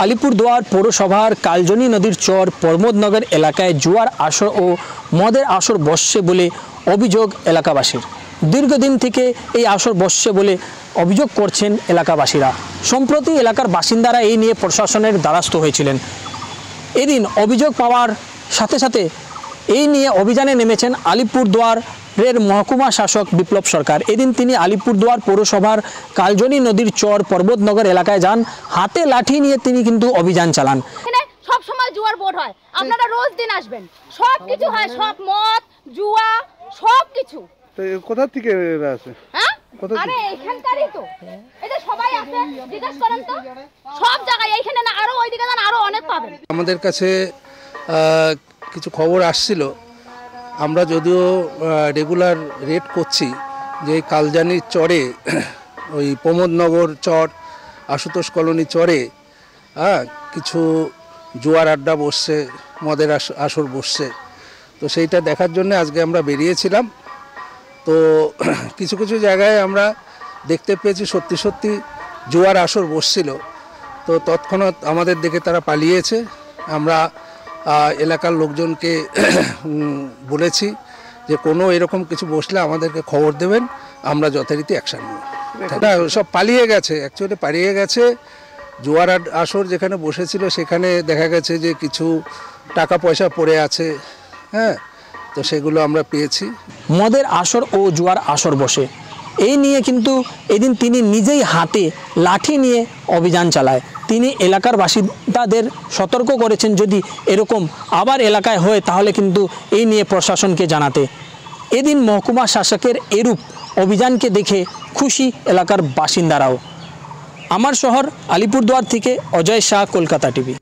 আলিপুরদুয়ার পৌরসভার কালজনি নদীর চর প্রমোদনগর এলাকায় জুয়ার আসর ও মদের আসর বসছে বলে অভিযোগ এলাকাবাসীর। দীর্ঘদিন থেকে এই আসর বসছে বলে অভিযোগ করছেন এলাকাবাসীরা। সম্প্রতি এলাকার বাসিন্দারা এই নিয়ে প্রশাসনের দ্বারস্থ হয়েছিলেন। এদিন অভিযোগ পাওয়ার সাথে সাথে এই নিয়ে অভিযানে নেমেছেন আলিপুরদুয়ারের মহকুমা শাসক বিপ্লব সরকার। এদিন তিনি আলিপুরদুয়ার পৌরসভার কালজনি নদীর চর প্রমোদনগর এলাকায় যান। হাতে লাঠি নিয়ে তিনি কিন্তু অভিযান চালান। সব সময় জুয়ার বোর্ড হয়, আপনারা রোজ দিন আসবেন, সব কিছু হয়, সব মদ জুয়া সব কিছু। তো কোথা থেকে আসে? হ্যাঁ, আরে এইখানকারই তো, এটা সবাই আছে, জিজ্ঞেস করেন তো, সব জায়গায় এইখানে না, আরো ওইদিকে যান, আরো অনেক পাবেন। আমাদের কাছে কিছু খবর আসছিল, আমরা যদিও রেগুলার রেড করছি যে কালজানির চরে, ওই প্রমোদনগর চর, আশুতোষ কলোনি চরে কিছু জুয়ার আড্ডা বসছে, মদের আসর বসছে। তো সেইটা দেখার জন্য আজকে আমরা বেরিয়েছিলাম। তো কিছু কিছু জায়গায় আমরা দেখতে পেয়েছি সত্যি সত্যি জুয়ার আসর বসছিল। তো তৎক্ষণাৎ আমাদের দেখে তারা পালিয়েছে। আমরা এলাকার লোকজনকে বলেছি যে কোনো এরকম কিছু বসলে আমাদেরকে খবর দেবেন, আমরা যথারীতি অ্যাকশান নেব। সব পালিয়ে গেছে, অ্যাকচুয়ালি পালিয়ে গেছে। জুয়ার আসর যেখানে বসেছিল সেখানে দেখা গেছে যে কিছু টাকা পয়সা পড়ে আছে, হ্যাঁ, তো সেগুলো আমরা পেয়েছি। মদের আসর ও জুয়ার আসর বসে, এই নিয়ে কিন্তু এদিন তিনি নিজেই হাতে লাঠি নিয়ে অভিযান চালায়। তিনি এলাকার বাসিন্দাদের সতর্ক করেছেন যদি এরকম আবার এলাকায় হয় তাহলে কিন্তু এই নিয়ে প্রশাসনকে জানাতে। এদিন মহকুমা শাসকের এরূপ অভিযানকে দেখে খুশি এলাকার বাসিন্দারাও। আমার শহর আলিপুরদুয়ার থেকে অজয় শাহ, কলকাতা টিভি।